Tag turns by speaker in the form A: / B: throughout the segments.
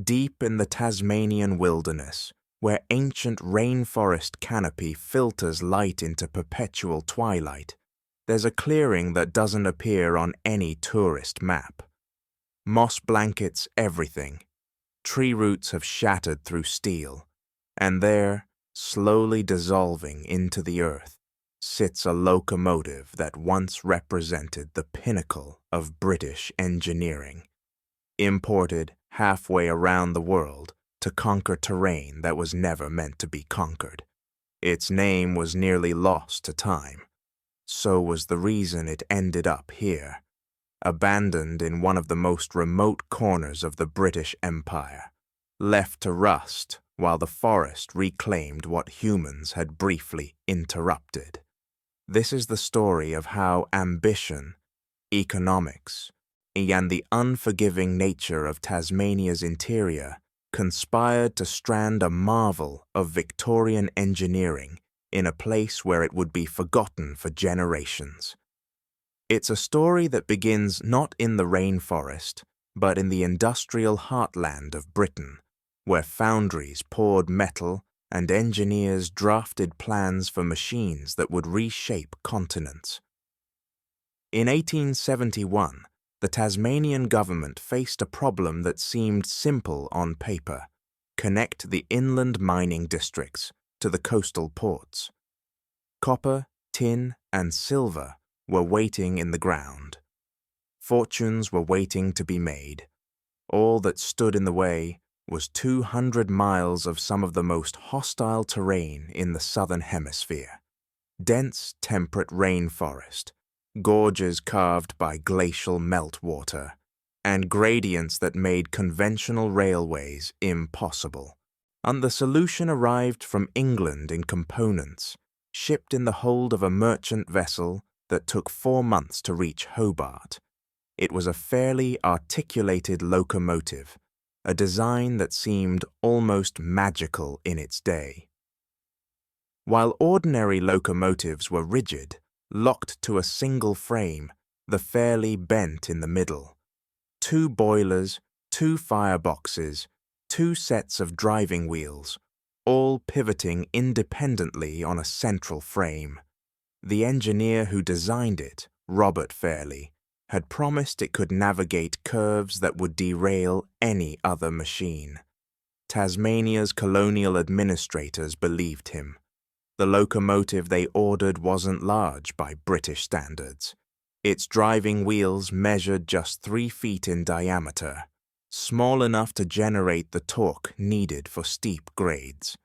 A: Deep in the Tasmanian wilderness, where ancient rainforest canopy filters light into perpetual twilight, there's a clearing that doesn't appear on any tourist map. Moss blankets everything. Tree roots have shattered through steel, and there, slowly dissolving into the earth, sits a locomotive that once represented the pinnacle of British engineering, imported halfway around the world to conquer terrain that was never meant to be conquered. Its name was nearly lost to time. So was the reason it ended up here, abandoned in one of the most remote corners of the British Empire, left to rust while the forest reclaimed what humans had briefly interrupted. This is the story of how ambition, economics, and the unforgiving nature of Tasmania's interior conspired to strand a marvel of Victorian engineering in a place where it would be forgotten for generations. It's a story that begins not in the rainforest, but in the industrial heartland of Britain, where foundries poured metal and engineers drafted plans for machines that would reshape continents. In 1871, the Tasmanian government faced a problem that seemed simple on paper: connect the inland mining districts to the coastal ports. Copper, tin, and silver were waiting in the ground. Fortunes were waiting to be made. All that stood in the way was 200 miles of some of the most hostile terrain in the southern hemisphere. Dense, temperate rainforest, gorges carved by glacial meltwater, and gradients that made conventional railways impossible. And the solution arrived from England in components, shipped in the hold of a merchant vessel that took 4 months to reach Hobart. It was a fairly articulated locomotive, a design that seemed almost magical in its day. While ordinary locomotives were rigid, locked to a single frame, the fairly bent in the middle. 2 boilers, 2 fireboxes, 2 sets of driving wheels, all pivoting independently on a central frame. The engineer who designed it, Robert Fairley, had promised it could navigate curves that would derail any other machine. Tasmania's colonial administrators believed him. The locomotive they ordered wasn't large by British standards. Its driving wheels measured just 3 feet in diameter, small enough to generate the torque needed for steep grades.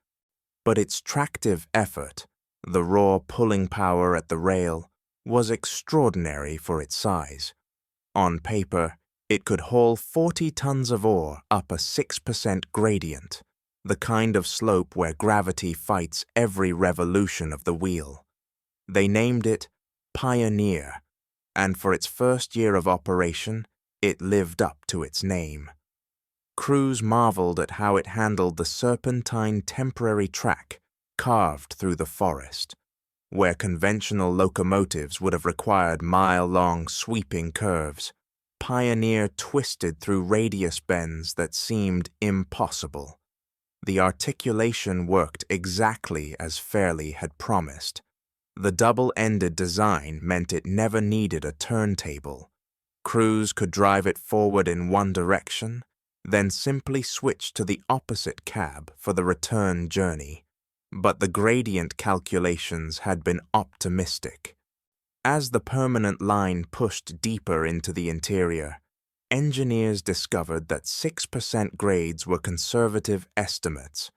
A: But its tractive effort, the raw pulling power at the rail, was extraordinary for its size. On paper, it could haul 40 tons of ore up a 6% gradient, the kind of slope where gravity fights every revolution of the wheel. They named it Pioneer, and for its first year of operation, it lived up to its name. Crews marveled at how it handled the serpentine temporary track carved through the forest, where conventional locomotives would have required mile-long sweeping curves. Pioneer twisted through radius bends that seemed impossible. The articulation worked exactly as Fairley had promised. The double-ended design meant it never needed a turntable. Crews could drive it forward in one direction, then simply switch to the opposite cab for the return journey. But the gradient calculations had been optimistic. As the permanent line pushed deeper into the interior, engineers discovered that 6% grades were conservative estimates.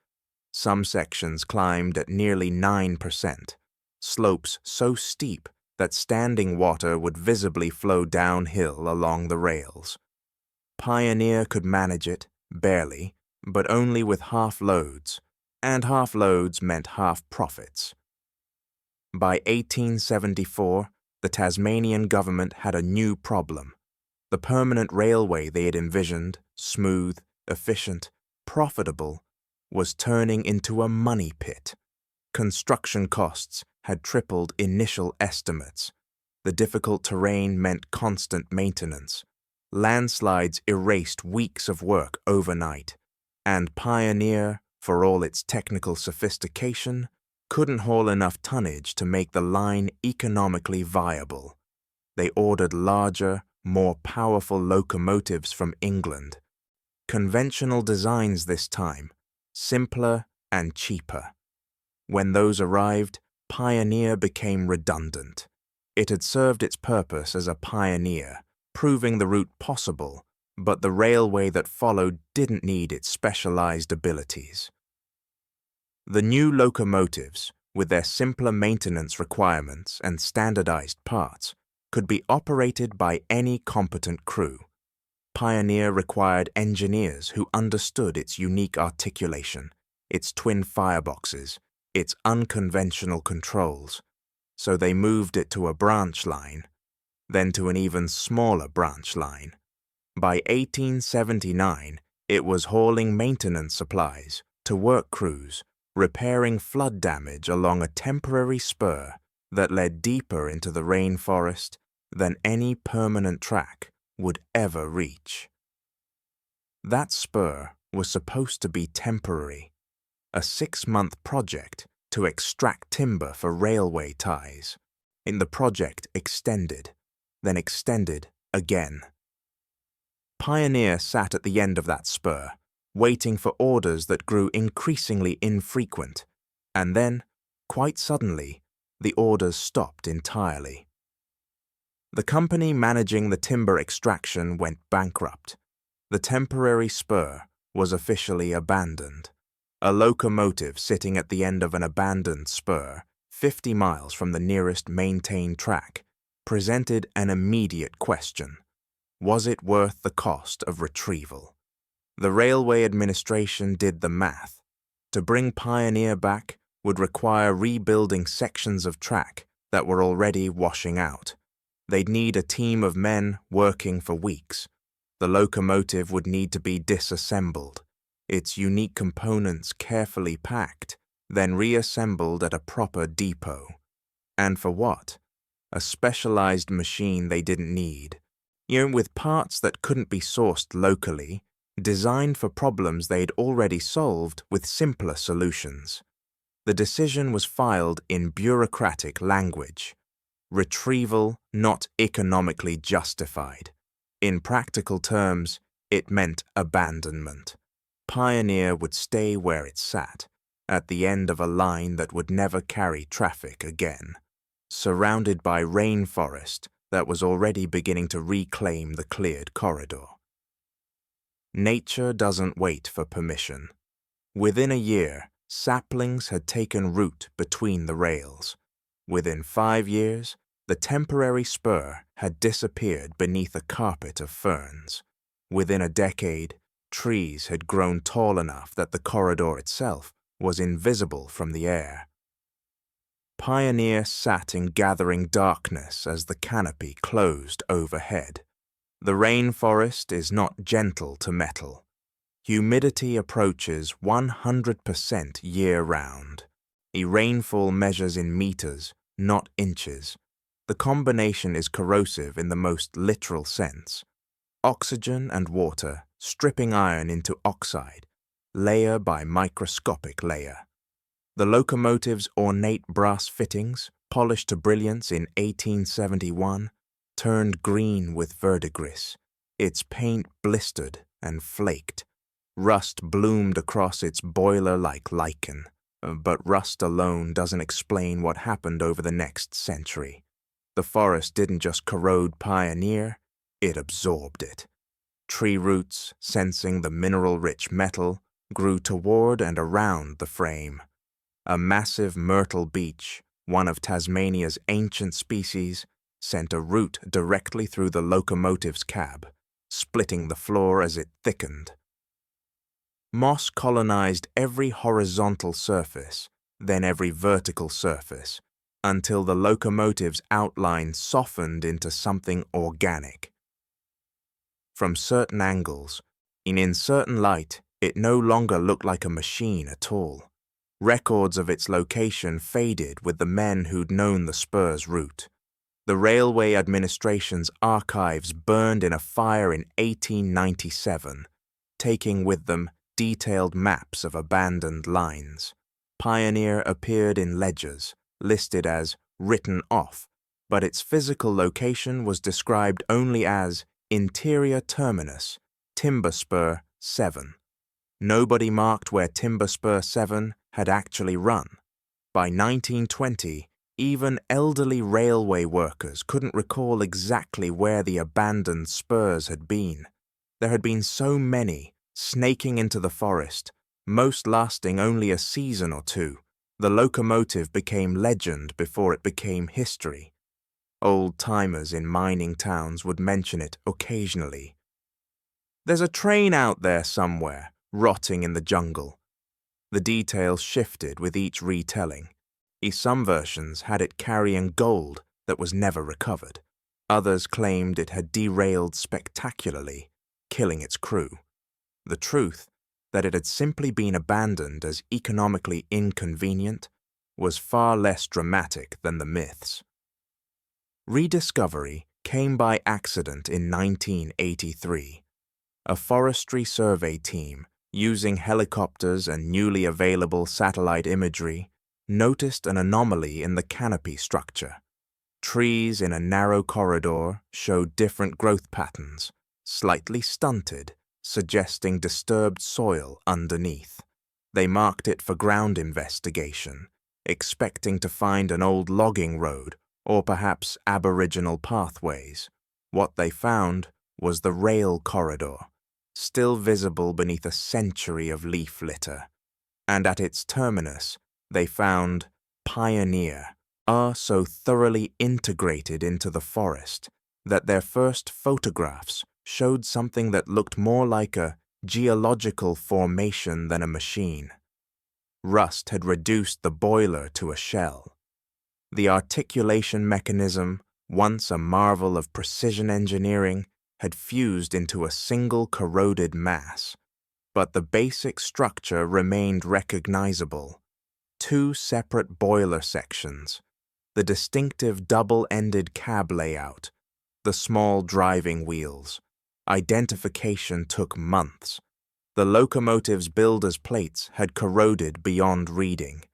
A: Some sections climbed at nearly 9%, slopes so steep that standing water would visibly flow downhill along the rails. Pioneer could manage it, barely, but only with half loads, and half loads meant half profits. By 1874, the Tasmanian government had a new problem. The permanent railway they had envisioned, smooth, efficient, profitable, was turning into a money pit. Construction costs had tripled initial estimates. The difficult terrain meant constant maintenance. Landslides erased weeks of work overnight, And Pioneer, for all its technical sophistication, couldn't haul enough tonnage to make the line economically viable. They ordered larger, more powerful locomotives from England. Conventional designs this time, simpler and cheaper. When those arrived, Pioneer became redundant. It had served its purpose as a pioneer, proving the route possible, but the railway that followed didn't need its specialized abilities. The new locomotives, with their simpler maintenance requirements and standardized parts, could be operated by any competent crew. Pioneer required engineers who understood its unique articulation, its twin fireboxes, its unconventional controls, so they moved it to a branch line, then to an even smaller branch line. By 1879, it was hauling maintenance supplies to work crews, repairing flood damage along a temporary spur that led deeper into the rainforest than any permanent track would ever reach. That spur was supposed to be temporary, a 6-month project to extract timber for railway ties. The project extended, then extended again. Pioneer sat at the end of that spur, waiting for orders that grew increasingly infrequent, and then, quite suddenly, the orders stopped entirely. The company managing the timber extraction went bankrupt. The temporary spur was officially abandoned. A locomotive sitting at the end of an abandoned spur, 50 miles from the nearest maintained track, presented an immediate question. Was it worth the cost of retrieval? The railway administration did the math. To bring Pioneer back would require rebuilding sections of track that were already washing out. They'd need a team of men working for weeks. The locomotive would need to be disassembled, its unique components carefully packed, then reassembled at a proper depot. And for what? A specialized machine they didn't need. With parts that couldn't be sourced locally, designed for problems they'd already solved with simpler solutions. The decision was filed in bureaucratic language. Retrieval not economically justified. In practical terms, it meant abandonment. Pioneer would stay where it sat, at the end of a line that would never carry traffic again, surrounded by rainforest that was already beginning to reclaim the cleared corridor. Nature doesn't wait for permission. Within a year, saplings had taken root between the rails. Within 5 years, the temporary spur had disappeared beneath a carpet of ferns. Within a decade, trees had grown tall enough that the corridor itself was invisible from the air. Pioneer sat in gathering darkness as the canopy closed overhead. The rainforest is not gentle to metal. Humidity approaches 100% year-round. Rainfall measures in meters, not inches. The combination is corrosive in the most literal sense. Oxygen and water stripping iron into oxide, layer by microscopic layer. The locomotive's ornate brass fittings, polished to brilliance in 1871, turned green with verdigris. Its paint blistered and flaked. Rust bloomed across its boiler like lichen, but rust alone doesn't explain what happened over the next century. The forest didn't just corrode Pioneer, it absorbed it. Tree roots, sensing the mineral-rich metal, grew toward and around the frame. A massive myrtle beech, one of Tasmania's ancient species, sent a root directly through the locomotive's cab, splitting the floor as it thickened. Moss colonized every horizontal surface, then every vertical surface, until the locomotive's outline softened into something organic. From certain angles, in certain light, it no longer looked like a machine at all. Records of its location faded with the men who'd known the spur's route. The railway administration's archives burned in a fire in 1897, taking with them detailed maps of abandoned lines. Pioneer appeared in ledgers, listed as written off, but its physical location was described only as Interior Terminus, Timber Spur 7. Nobody marked where Timber Spur 7 had actually run. By 1920, even elderly railway workers couldn't recall exactly where the abandoned spurs had been. There had been so many, snaking into the forest, most lasting only a season or two. The locomotive became legend before it became history. Old-timers in mining towns would mention it occasionally. "There's a train out there somewhere, rotting in the jungle." The details shifted with each retelling. Some versions had it carrying gold that was never recovered. Others claimed it had derailed spectacularly, killing its crew. The truth, that it had simply been abandoned as economically inconvenient, was far less dramatic than the myths. Rediscovery came by accident in 1983. A forestry survey team, using helicopters and newly available satellite imagery, noticed an anomaly in the canopy structure. Trees in a narrow corridor showed different growth patterns, slightly stunted, suggesting disturbed soil underneath. They marked it for ground investigation, expecting to find an old logging road or perhaps aboriginal pathways. What they found was the rail corridor, still visible beneath a century of leaf litter. And at its terminus, they found Pioneer, so thoroughly integrated into the forest that their first photographs showed something that looked more like a geological formation than a machine. Rust had reduced the boiler to a shell. The articulation mechanism, once a marvel of precision engineering, had fused into a single corroded mass. But the basic structure remained recognizable. Two separate boiler sections, the distinctive double-ended cab layout, the small driving wheels. Identification took months. The locomotive's builder's plates had corroded beyond reading,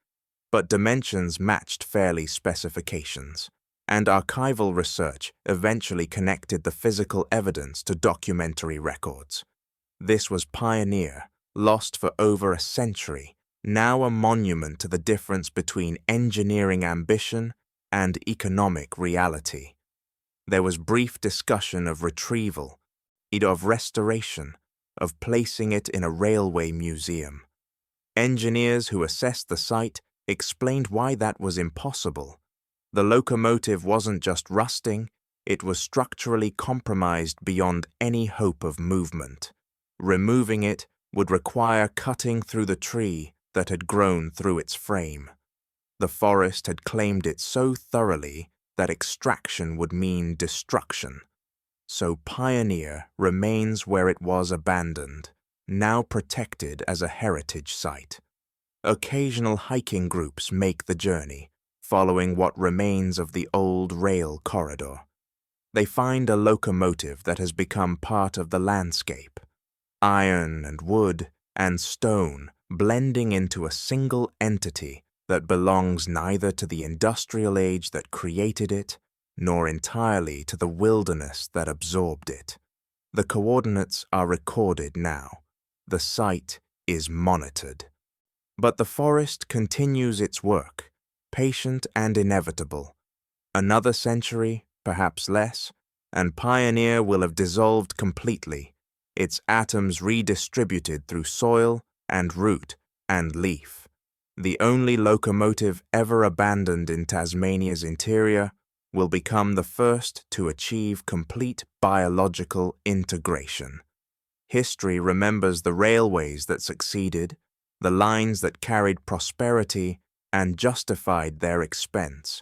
A: but dimensions matched Fairley's specifications, and archival research eventually connected the physical evidence to documentary records. This was Pioneer, lost for over a century, now a monument to the difference between engineering ambition and economic reality. There was brief discussion of retrieval, of restoration, of placing it in a railway museum. Engineers who assessed the site explained why that was impossible. The locomotive wasn't just rusting, it was structurally compromised beyond any hope of movement. Removing it would require cutting through the tree that had grown through its frame. The forest had claimed it so thoroughly that extraction would mean destruction. So Pioneer remains where it was abandoned, now protected as a heritage site. Occasional hiking groups make the journey, following what remains of the old rail corridor. They find a locomotive that has become part of the landscape. Iron and wood and stone blending into a single entity that belongs neither to the industrial age that created it, nor entirely to the wilderness that absorbed it. The coordinates are recorded now. The site is monitored. But the forest continues its work, patient and inevitable. Another century, perhaps less, and Pioneer will have dissolved completely, its atoms redistributed through soil and root and leaf. The only locomotive ever abandoned in Tasmania's interior will become the first to achieve complete biological integration. History remembers the railways that succeeded, the lines that carried prosperity and justified their expense.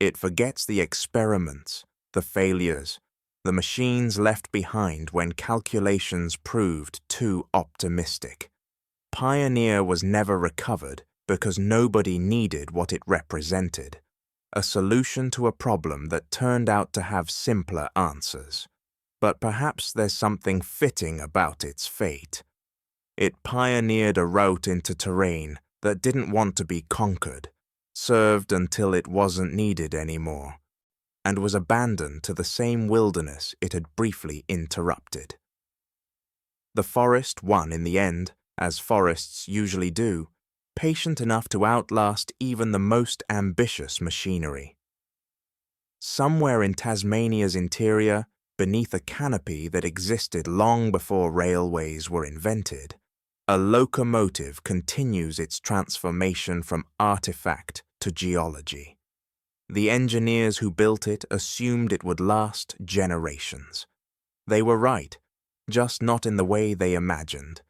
A: It forgets the experiments, the failures, the machines left behind when calculations proved too optimistic. Pioneer was never recovered because nobody needed what it represented, a solution to a problem that turned out to have simpler answers. But perhaps there's something fitting about its fate. It pioneered a route into terrain that didn't want to be conquered, served until it wasn't needed anymore, and was abandoned to the same wilderness it had briefly interrupted. The forest won in the end, as forests usually do, patient enough to outlast even the most ambitious machinery. Somewhere in Tasmania's interior, beneath a canopy that existed long before railways were invented, a locomotive continues its transformation from artifact to geology. The engineers who built it assumed it would last generations. They were right, just not in the way they imagined.